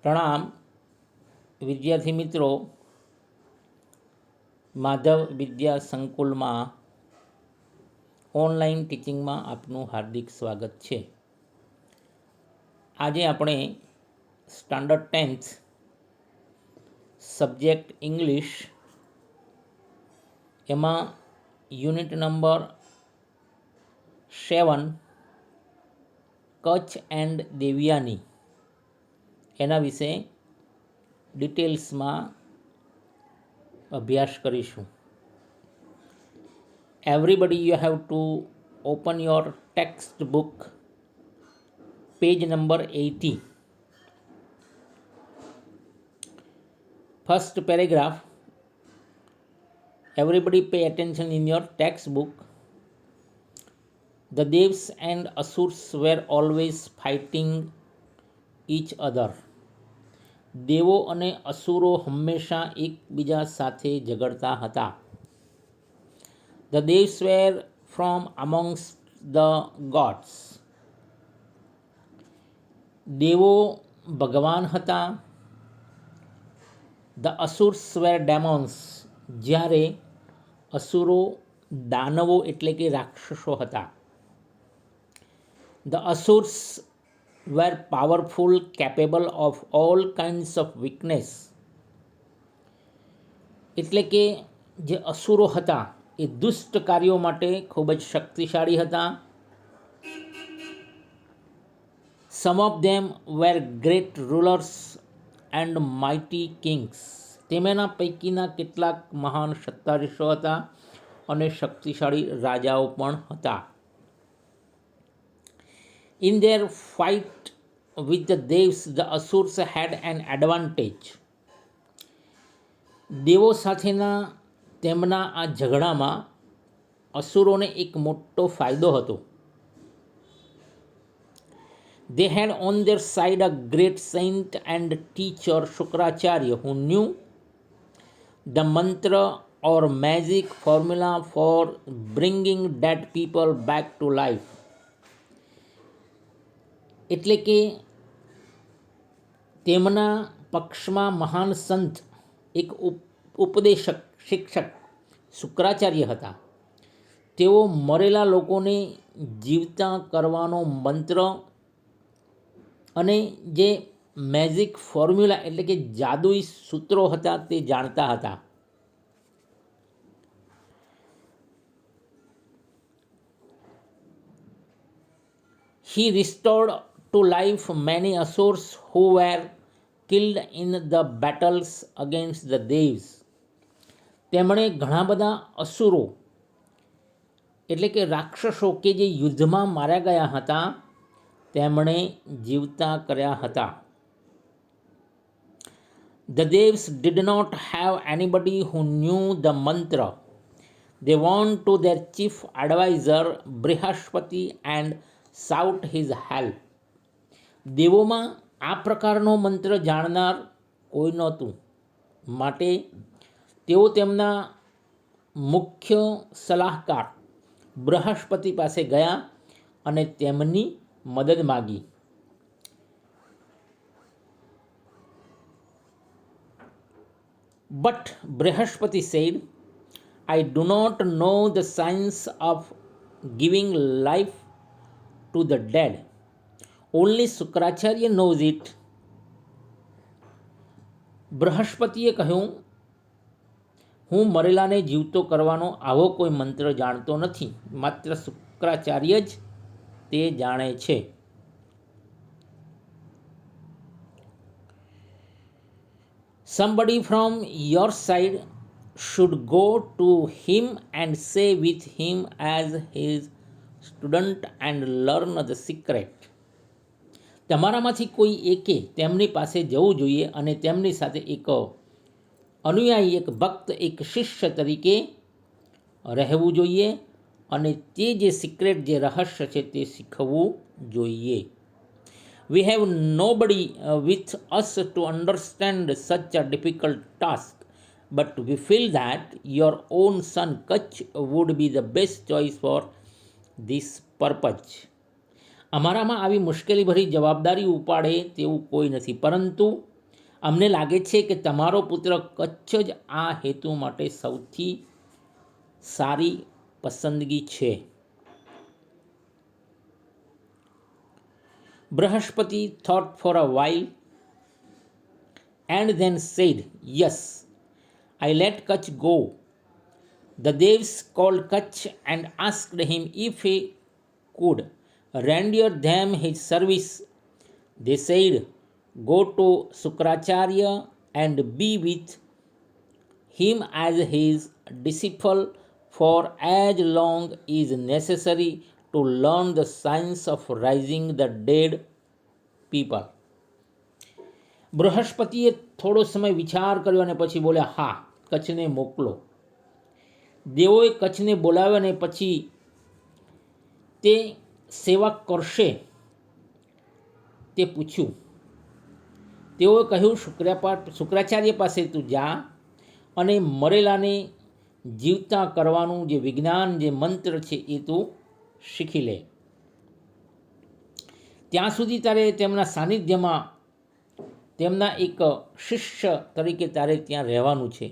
પ્રણામ વિદ્યાર્થી મિત્રો, માધવ વિદ્યા સંકુલમાં ઓનલાઈન ટીચિંગમાં આપનું હાર્દિક સ્વાગત છે. આજે આપણે સ્ટાન્ડર્ડ 10th સબ્જેક્ટ ઇંગ્લિશ એમાં unit number 7 Kutch and Devyani એના વિશે ડિટેલ્સમાં અભ્યાસ કરીશું. Everybody you have to open your text book, page number 80. First paragraph. Everybody pay attention in your textbook. The Devs and Asurs were always fighting each other. દેવો અને અસુરો હંમેશા એકબીજા સાથે ઝઘડતા હતા. The Devs were from amongst the gods. દેવો ભગવાન હતા. The Asurs were demons. જ્યારે અસુરો દાનવો એટલે કે રાક્ષસો હતા. The Asurs were powerful, capable of all kinds of weakness. એટલે કે જે અસુરો હતા એ દુષ્ટ કાર્યો માટે ખૂબ જ શક્તિશાળી હતા. Some of them were great rulers and mighty kings. તેમાંના પૈકીના કેટલાક મહાન સત્તાધીશો હતા અને શક્તિશાળી રાજાઓ પણ હતા. In their fight with the Devs, the Asurs had an advantage. દેવો સાથેના તેમના આ ઝઘડામાં અસુરોને એક મોટો ફાયદો હતો. They had on their side a great saint and teacher, Shukracharya, who knew the mantra or magic formula for bringing dead people back to life. એટલે કે તેમના પક્ષમાં મહાન સંત એક ઉપદેશક શિક્ષક શુક્રાચાર્ય હતા. તેઓ મરેલા લોકોને જીવતા કરવાનો મંત્ર અને જે મેજિક ફોર્મ્યુલા એટલે કે જાદુઈ સૂત્રો હતા તે જાણતા હતા. He restored to life many Asurs who were killed in the battles against the Devs. તેમણે ઘણા બધા અસુરો એટલે કે રાક્ષસો કે જે યુદ્ધમાં માર્યા ગયા હતા તેમણે જીવતા કર્યા હતા. The Devs did not have anybody who knew the mantra. They went to their chief advisor Brihaspati and sought his help. દેવોમાં આ પ્રકારનો મંત્ર જાણનાર કોઈ નહોતું, માટે તેઓ તેમના મુખ્ય સલાહકાર બૃહસ્પતિ પાસે ગયા અને તેમની મદદ માગી. But Brihaspati said, I do not know the science of giving life to the dead. Only Shukracharya knows it. બૃહસ્પતિએ કહ્યું, હું મરેલાને જીવતો કરવાનો આવો કોઈ મંત્ર જાણતો નથી, માત્ર શુક્રાચાર્ય જ તે જાણે છે. Somebody from your side should go to him and say with him as his student and learn the secret. તમારામાંથી કોઈ એકે તેમની પાસે જવું જોઈએ અને તેમની સાથે એક અનુયાયી, એક ભક્ત, એક શિષ્ય તરીકે રહેવું જોઈએ અને તે જે સિક્રેટ, જે રહસ્ય છે તે શીખવવું જોઈએ. We have nobody with us to understand such a difficult task, but we feel that your own son Kach would be the best choice for this purpose. અમારામાં આવી મુશ્કેલીભરી જવાબદારી ઉપાડે તેવું કોઈ નથી, પરંતુ અમને લાગે છે કે તમારો પુત્ર કચ્છ જ આ હેતુ માટે સૌથી સારી પસંદગી છે. Brihaspati thought for a while and then said, "Yes, I let Kutch go." The Devs called Kutch and asked him if he could render them his service. They said, "Go to Sukracharya and be with him as his disciple for as long is necessary to learn the science of raising the dead people." બૃહસ્પતિએ થોડો સમય વિચાર કર્યો અને પછી બોલ્યા, હા, કચ્છને મોકલો. દેવોએ કચ્છને બોલાવ્યો અને પછી તે સેવા કરશે તે પૂછ્યું. તેઓએ કહ્યું, શુક્રાચાર્ય પાસે તું જા અને મરેલાને જીવતા કરવાનું જે વિજ્ઞાન, જે મંત્ર છે એ તું શીખી લે. ત્યાં સુધી તારે તેમના સાનિધ્યમાં તેમના એક શિષ્ય તરીકે તારે ત્યાં રહેવાનું છે.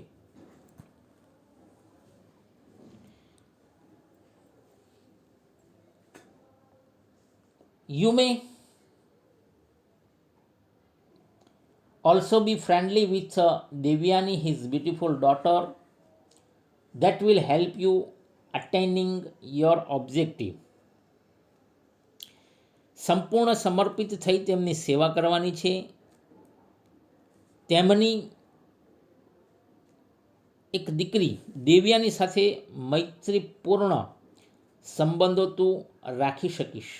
You may also be friendly with Devyani, his beautiful daughter. That will help you attaining your objective. સંપૂર્ણ સમર્પિત થઈ તેમની સેવા કરવાની છે. તેમની એક દીકરી દેવ્યાની સાથે મૈત્રીપૂર્ણ સંબંધો તું રાખી શકીશ.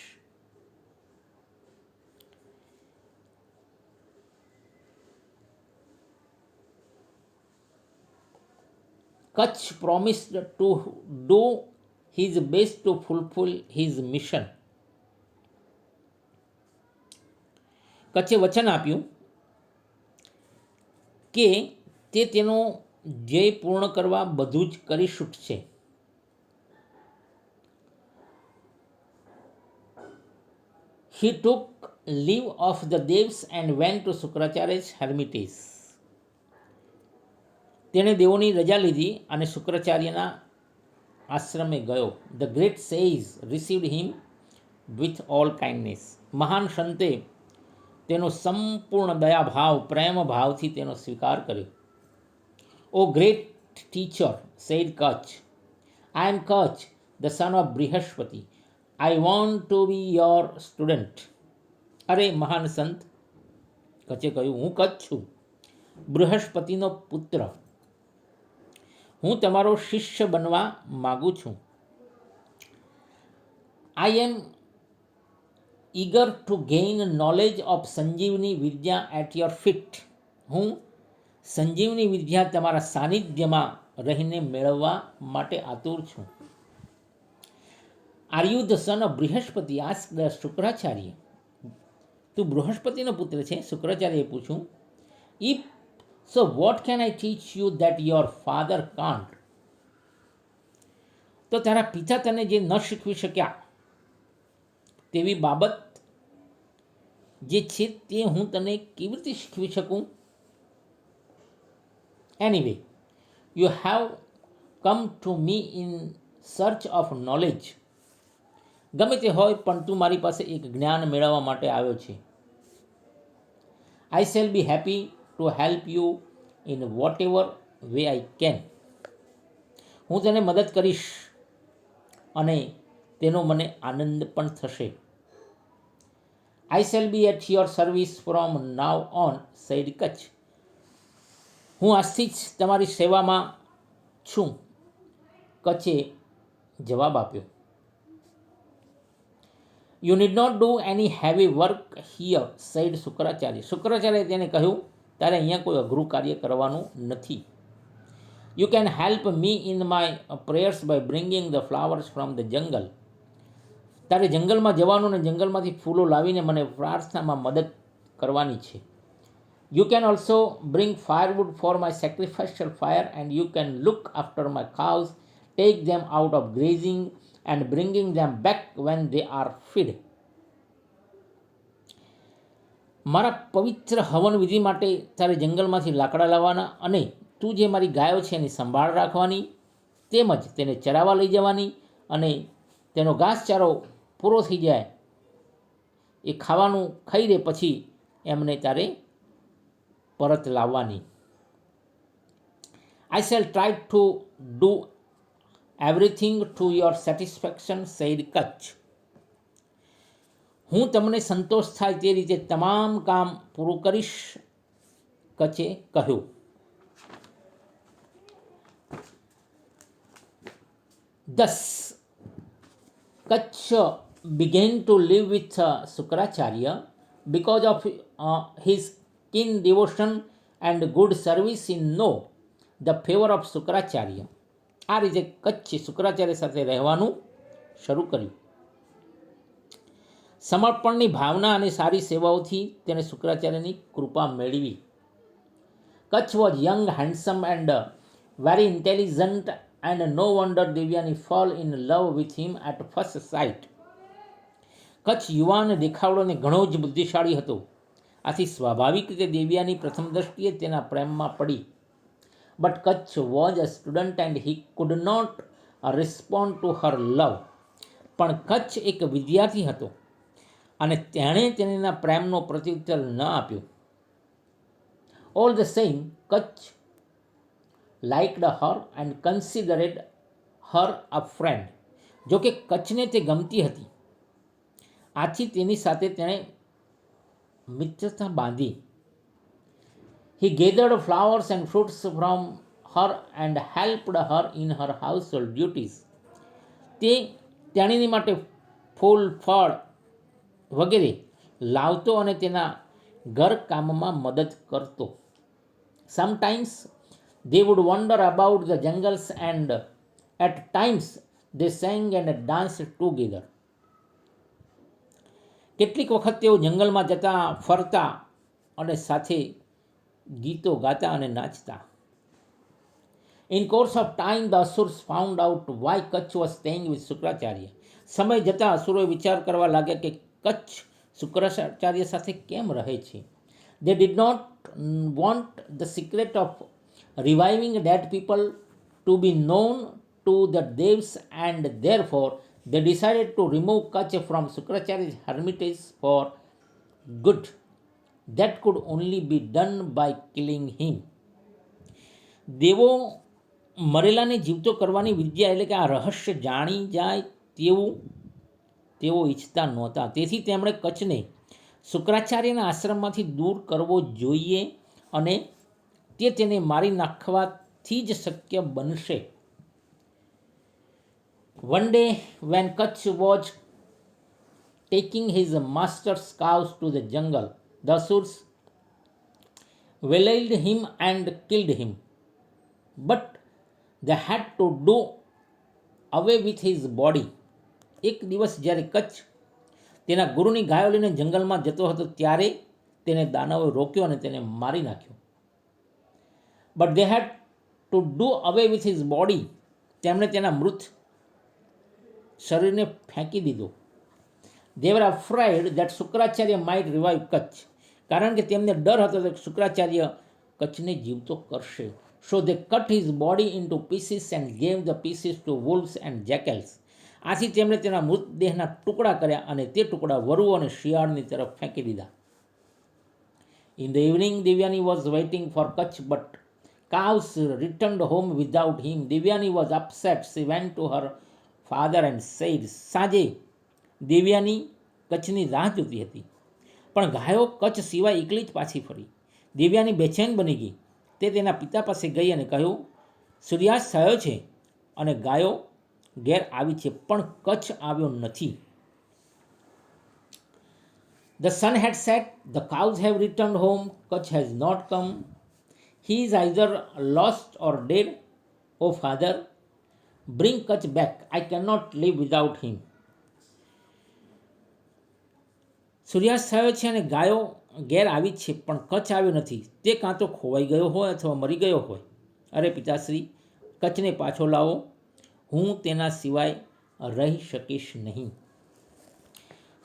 Kutch promised to do his best to fulfill his mission. કચ્છે વચન આપ્યું કે તે તેનો ધ્યેય પૂર્ણ કરવા બધું જ કરી શકશે. He took leave of the Devs and went to Sukracharya's hermitage. તેણે દેવોની રજા લીધી અને શુક્રાચાર્યના આશ્રમે ગયો. The great sage received him with all kindness. મહાન સંતે તેનો સંપૂર્ણ દયાભાવ, પ્રેમ ભાવથી તેનો સ્વીકાર કર્યો. O great teacher, said Kutch, I am Kutch, the son of Brihaspati. I want to be your student. અરે મહાન સંત, કચ્છે કહ્યું, હું કચ્છ છું, બૃહસ્પતિનો પુત્ર. હું તમારો શિષ્ય બનવા માગું છું. I am eager to gain knowledge of Sanjeevani Vidya at your feet. હું સંજીવની વિદ્યા તમારા સાનિધ્યમાં રહીને મેળવવા માટે આતુર છું. Are you the son of Brihaspati? asked the Shukracharya. તું બૃહસ્પતિનો પુત્ર છે? શુક્રાચાર્યએ પૂછ્યું. If so, what can I teach you that your father can't? તો તારા પિતા તને જે ન શીખવી શક્યા તેવી બાબત જે છે તે હું તને કેવી રીતે શીખવી શકું? Anyway, you have come to me in search of knowledge. ગમે તે હોય પણ તું મારી પાસે એક જ્ઞાન મેળવવા માટે આવ્યો છે. I shall be happy to help you in whatever way I can. હું તને મદદ કરીશ અને તેનો મને આનંદ પણ થશે. I shall be at your service from now on, said Kutch. હું આજથી જ તમારી સેવામાં છું, કચ્છે જવાબ આપ્યો. You need not do any heavy work here, said Shukracharya. Shukracharya તેને કહ્યું, તારે અહીંયા કોઈ અઘરું કાર્ય કરવાનું નથી. You can help me in my prayers by bringing the flowers from the jungle. તારે જંગલમાં જવાનું અને જંગલમાંથી ફૂલો લાવીને મને પ્રાર્થનામાં મદદ કરવાની છે. You can also bring firewood for my sacrificial fire and you can look after my cows, take them out of grazing and bringing them back when they are fed. મારા પવિત્ર હવન વિધિ માટે તારે જંગલમાંથી લાકડા લાવવાના અને તું જે મારી ગાયો છે એની સંભાળ રાખવાની, તેમજ તેને ચરાવવા લઈ જવાની અને તેનો ઘાસચારો પૂરો થઈ જાય એ ખાવાનું ખાઈ દે પછી એમને તારે પરત લાવવાની. I shall try to do everything to your satisfaction said Kacha. હું તમને સંતોષ થાય તે રીતે તમામ કામ પૂરું કરીશ, કચ્છે કહ્યું. Thus, Kutch began to live with Sukracharya because of his keen devotion and good service in know the favor of Sukracharya. આ રીતે કચ્છ શુક્રાચાર્ય સાથે રહેવાનું શરૂ કર્યું. સમર્પણની ભાવના અને સારી સેવાઓથી તેણે શુક્રાચાર્યની કૃપા મેળવી. Kutch was young, handsome and very intelligent and no wonder Devyani fall in love with him at first sight. Kutch યુવાન દેખાવડો અને ઘણો જ બુદ્ધિશાળી હતો. આથી સ્વાભાવિક રીતે દેવ્યાની પ્રથમ દ્રષ્ટિએ તેના પ્રેમમાં પડી. But Kacha was a student and he could not respond to her love. પણ કચ્છ એક વિદ્યાર્થી હતો અને તેણે તેના પ્રેમનો પ્રત્યુત્તર ન આપ્યો. All the same Kacha liked her and considered her a friend. જો કે કચ્છને તે ગમતી હતી, આથી તેની સાથે તેણે મિત્રતા બાંધી. He gathered flowers and fruits from her and helped her in her household duties. તે તેણીની માટે ફૂલ, ફળ વગેરે લાવતો અને તેના ઘરકામમાં મદદ કરતો. Sometimes they would wander about the jungles and at times they sang and danced together. કેટલીક વખત તેઓ જંગલમાં જતા, ફરતા અને સાથે ગીતો ગાતા અને નાચતા. In course of time the Asurs found out why Kutch was staying with Sukracharya. સમય જતાં અસુરોએ વિચાર કરવા લાગ્યા કે કચ્છ શુક્રાચાર્ય સાથે કેમ રહે છે. They did not want the secret of reviving dead people to be known to the devs, and therefore they decided to remove Kutch from Sukracharya's hermitage for good. That could only be done by killing him. દેવો મરેલાને જીવતો કરવાની વિદ્યા એટલે કે આ રહસ્ય જાણી જાય તેવું તેઓ ઈચ્છતા નહોતા. તેથી તેમણે કચ્છને શુક્રાચાર્યના આશ્રમમાંથી દૂર કરવો જોઈએ અને તે તેને મારી નાખવાથી જ શક્ય બનશે. One day when Kutch was taking his master's cows to the jungle, the Asurs waylaid him and killed him. But they had to do away with his body. એક દિવસ જ્યારે કચ્છ તેના ગુરુની ગાયો લઈને જંગલમાં જતો હતો ત્યારે તેને દાનવોએ રોક્યો અને તેને મારી નાખ્યો. But they had to do away with his body. તેમણે તેના મૃત શરીરને ફેંકી દીધો. They were afraid that Shukracharya might revive Kacha. કારણ કે તેમને ડર હતો કે શુક્રાચાર્ય કચ્છને જીવતો કરશે. So they cut his body into pieces and gave the pieces to wolves and jackals. આથી તેમણે તેના મૃતદેહના ટુકડા કર્યા અને તે ટુકડા વરુઓ અને શિયાળની તરફ ફેંકી દીધા. In the evening Devyani was waiting for Kacha but cows returned home without him. Devyani was upset. She went to her father and said, સાંજે દેવ્યાની કચ્છની રાહ જોતી હતી પણ ગાયો કચ્છ સિવાય એકલી જ પાછી ફરી. દેવ્યાની બેચેન બની ગઈ. તે તેના પિતા પાસે ગઈ અને કહ્યું, સૂર્યાસ્ત થયો છે અને ગાયો ઘેર આવી છે પણ કચ્છ આવ્યો નથી. The sun had set, the cows have returned home, Kutch has not come. He is either lost or dead. Oh father, bring Kutch back. I cannot live without him. સૂર્યાસ્ત થયો છે અને ગાયો ઘેર આવી છે પણ કચ્છ આવ્યો નથી. તે કાં તો ખોવાઈ ગયો હોય અથવા મરી ગયો હોય. અરે પિતાશ્રી, કચ્છને પાછો લાવો. હું તેના સિવાય રહી શકીશ નહીં.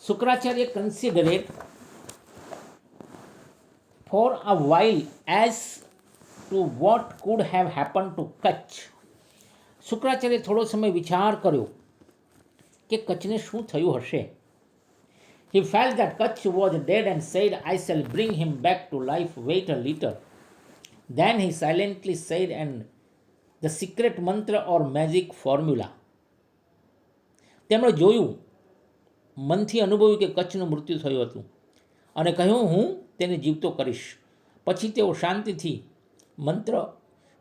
Shukracharya કન્સિડરેડ for a while as to what could have happened to Kutch. Shukracharya થોડો સમય વિચાર કર્યો કે કચ્છને શું થયું હશે. He felt that Kutch was dead and said, I shall bring him back to life, wait a little. Then he silently said, and the secret mantra or magic formula. તેમણે જોયું, મનથી અનુભવ્યું કે કચ્છનું મૃત્યુ થયું હતું અને કહ્યું હું તેને જીવતો કરીશ. પછી તેઓ શાંતિથી મંત્ર,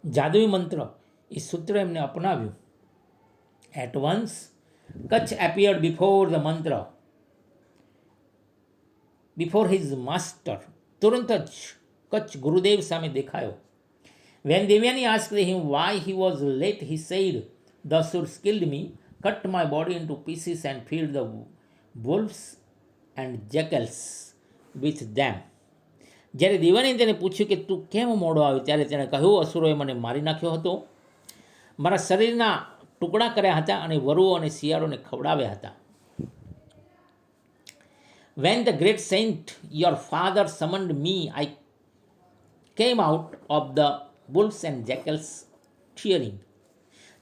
જાદુઈ મંત્ર, એ સૂત્ર એમને અપનાવ્યું. At once Kacha appeared before the mantra, before his master. તુરંત જ કચ્છ ગુરુદેવ સામે દેખાયો. When Devyani asked him why he was late, he said, the asuras killed me, cut my body into pieces and filled the wolves and jackals with them. જ્યારે દેવાનીએ તેને પૂછ્યું કે તું કેમ મોડો આવ્યો, ત્યારે તેણે કહ્યું, અસુરોએ મને મારી નાખ્યો હતો, મારા શરીરના ટુકડા કર્યા હતા અને વરુઓ અને શિયાળોને ખવડાવ્યા હતા. When the great saint your father summoned me, I came out of the wolves and jackals cheering.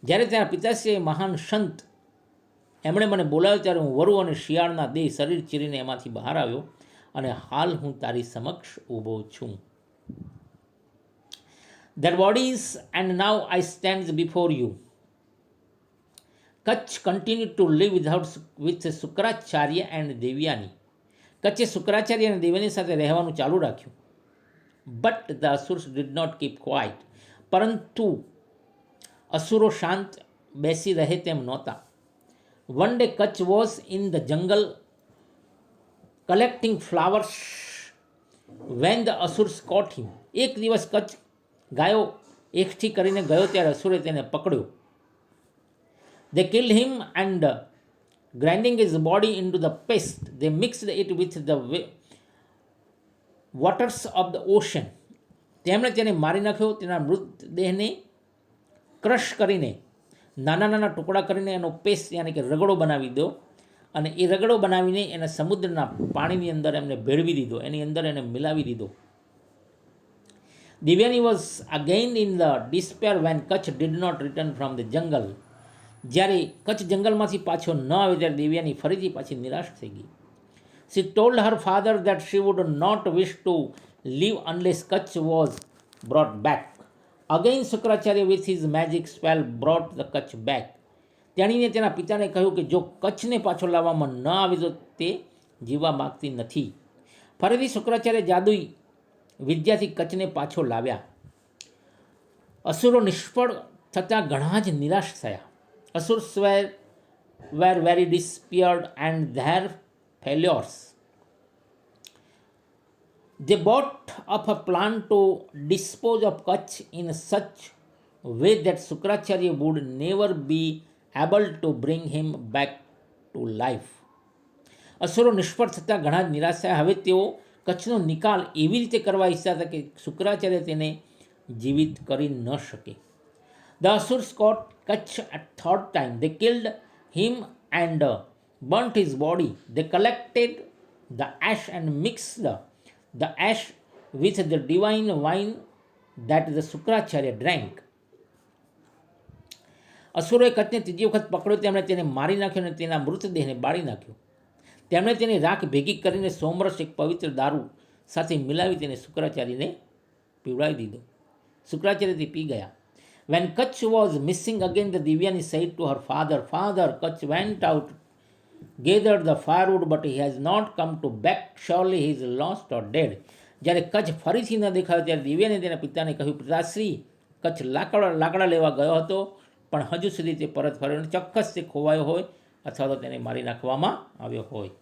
જ્યારે તેના પિતાશ્રીએ મહાન સંત એમણે મને બોલાવ્યો ત્યારે હું વરુ અને શિયાળના દેહ શરીર ચીરીને એમાંથી બહાર આવ્યો અને હાલ હું તારી સમક્ષ ઊભો છું. Their bodies and now I stand before you. Kutch continued to live with Shukracharya and Devyani. કચ્છે Shukracharya અને દેવ્યાની સાથે રહેવાનું ચાલુ રાખ્યું. But the asuras did not keep quiet. પરંતુ અસુરો શાંત બેસી રહે તેમ નહોતા. One day Kutch was in the jungle collecting flowers when the Asurs caught him. એક દિવસ કચ્છ ગાયો એકઠી કરીને ગયો ત્યારે અસુરે તેને પકડ્યો. They killed him and grinding his body into the paste, they mixed it with the waters of the ocean. તેમણે તેને મારી નાખ્યો, તેના મૃતદેહને ક્રશ કરીને નાના નાના ટુકડા કરીને એનો પેસ્ટ યાની કે રગડો બનાવી દો અને એ રગડો બનાવીને એને સમુદ્રના પાણીની અંદર એમને ભેળવી દીધો, એની અંદર એને મિલાવી દીધો. Devyani was again in the despair when Kacha did not return from the jungle. જ્યારે કચ્છ જંગલમાંથી પાછો ન આવે ત્યારે દિવ્યાની ફરીથી પાછી નિરાશ થઈ ગઈ. She told her father that she would not wish to leave unless Kacha was brought back. Again Shukracharya with his magic spell brought the Kacha back. તેણીને તેના પિતાને કહ્યું કે જો કચ્છને પાછો લાવવામાં ન આવે તો તે જીવવા માગતી નથી. ફરીથી શુક્રાચાર્ય જાદુઈ વિદ્યાથી કચ્છને પાછો લાવ્યા. અસુરો નિષ્ફળ થતાં ઘણા જ નિરાશ થયા. Asurs were very despaired and their failures. They brought up a plan to dispose of Kutch in such way that Shukracharya would never be able to bring him back to life. અસુરો નિષ્ફળ થતાં ઘણા જ નિરાશ થયા. હવે તેઓ કચ્છનો નિકાલ એવી રીતે કરવા ઈચ્છતા હતા કે શુક્રાચાર્ય તેને જીવિત કરી ન શકે. The Asurs caught Kutch a third time. They killed him and burnt his body. They collected the ash and mixed the ash with the divine wine that the Shukracharya drank. અસુરોએ કચ્છને ત્રીજી વખત પકડ્યો. તેમણે તેને મારી નાખ્યો અને તેના મૃતદેહને બાળી નાખ્યો. તેમણે તેની રાખ ભેગી કરીને સોમરસ એક પવિત્ર દારૂ સાથે મિલાવી તેને શુક્રાચાર્યને પીવડાવી દીધો. શુક્રાચાર્ય તે પી ગયા. When Kutch was missing again, the Divyani said to her father, Father, Kutch went out, gathered the firewood, but he has not come to back. Surely he is lost or dead. જ્યારે કચ્છ ફરીથી ન દેખાયો ત્યારે દિવ્યાને તેના પિતાને કહ્યું, પિતાશ્રી, કચ્છ લાકડા લેવા ગયો હતો પણ હજુ સુધી તે પરત ફર્યો અને ચોક્કસ તે ખોવાયો હોય અથવા તો તેને મારી નાખવામાં આવ્યો હોય.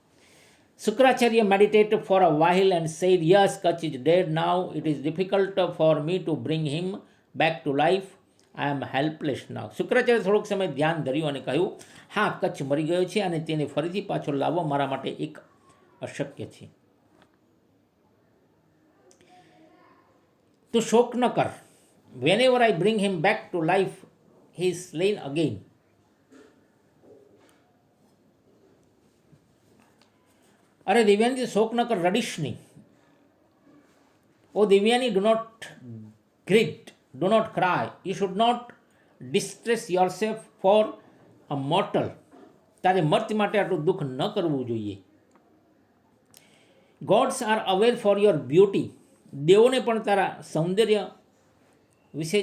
Shukracharya meditated for a while and said, Yes, Kutch is dead now. It is difficult for me to bring him back to life. I am helpless now. Shukracharya થોડોક સમય ધ્યાન ધર્યું અને કહ્યું, હા, કચ્છ મરી ગયો છે અને તેને ફરીથી પાછો લાવવો મારા માટે એક અશક્ય છે. તું શોક ન કર. Whenever I bring him back to life, he is slain again. અરે દિવ્યાંજી, શોક ન કર, રડીશ નહીં. O Divyani, do not grieve, do not cry, you should not distress yourself for a mortal. તારે મર્ત્ય માટે આટલું દુઃખ ન કરવું જોઈએ. Gods are aware for your beauty. દેવોને પણ તારા સૌંદર્ય વિશે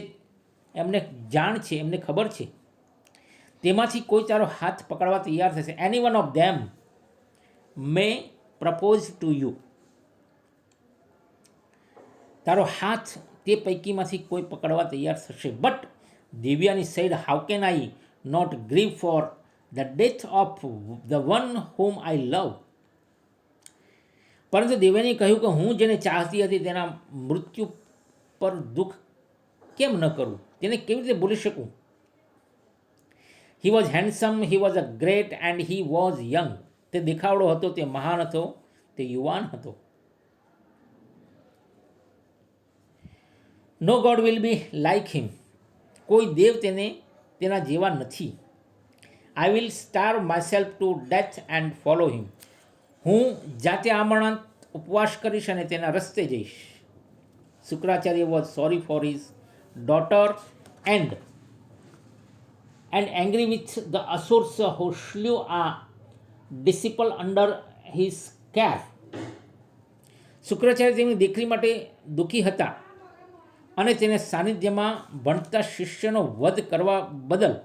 એમને જાણ છે, એમને ખબર છે. તેમાંથી કોઈ તારો હાથ પકડવા તૈયાર થશે. Any one of them may propose to you. તારો હાથ તે પૈકીમાંથી કોઈ પકડવા તૈયાર થશે. But Divyani said, how can I not grieve for the death of the one whom I love. પરંતુ દેવ્યાની કહ્યું કે હું જેને ચાહતી હતી તેના મૃત્યુ પર દુઃખ કેમ ન કરું, તેને કેવી રીતે ભૂલી શકું. He was handsome, he was a great and he was young. તે દેખાવડો હતો, તે મહાન હતો, તે યુવાન હતો. No god will be like him. કોઈ દેવ તેના જેવા નથી. I will starve myself to death and follow him. હું જાતે આમરણાંત ઉપવાસ કરીશ અને તેના રસ્તે જઈશ. Shukracharya was sorry for his daughter and angry with the asuras who slew a disciple under his care. Shukracharya તેમની દીકરી માટે દુઃખી હતા અને તેને સાનિધ્યમાં ભણતા શિષ્યનો વધ કરવા બદલ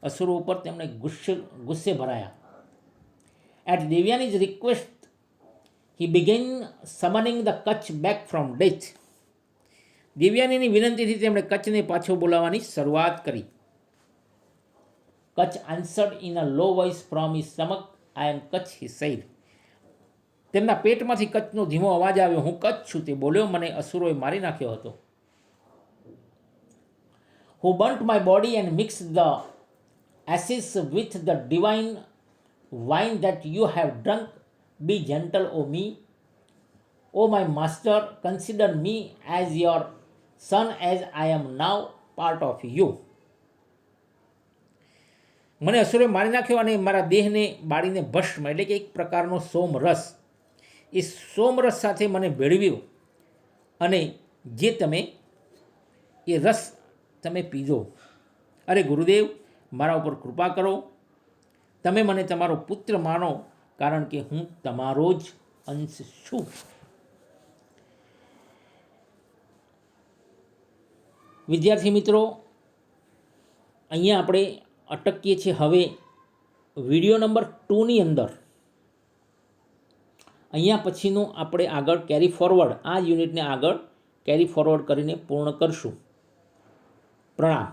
અસુરો ઉપર તેમણે ગુસ્સે ભરાયા. At Devyani's request he began summoning the Kacha back from death. દિવ્યાનીની વિનંતીથી તેમણે કચ્છને પાછો બોલાવવાની શરૂઆત કરી. Kacha answered in a low voice from his stomach, I am Kacha, he said. તેમના પેટમાંથી કચ્છનો ધીમો અવાજ આવ્યો, હું કચ્છ છું, તે બોલ્યો. મને અસુરોએ મારી નાખ્યો હતો. Who burnt my body and mixed the ashes with the divine wine that you have drunk. Be gentle, O me. O my master, consider me as your son, as I am now part of you. મને અસુરે મારી નાખ્યો અને મારા દેહને બાળીને ભસ્મ, એટલે કે એક પ્રકારનો સોમરસ, એ સોમરસ સાથે મને ભેળવ્યો અને જે તમે એ રસ તમે પીધો. અરે ગુરુદેવ, મારા ઉપર કૃપા કરો. તમે મને તમારો પુત્ર માનો, કારણ કે હું તમારો જ અંશ છું. વિદ્યાર્થી મિત્રો, અહીંયા આપણે અટકીએ છીએ. હવે વિડીયો નંબર 2ની અંદર અહીંયા પછીનું આપણે આગળ કેરી ફોરવર્ડ, આ યુનિટને આગળ કેરી ફોરવર્ડ કરીને પૂર્ણ કરશું. પ્રણામ.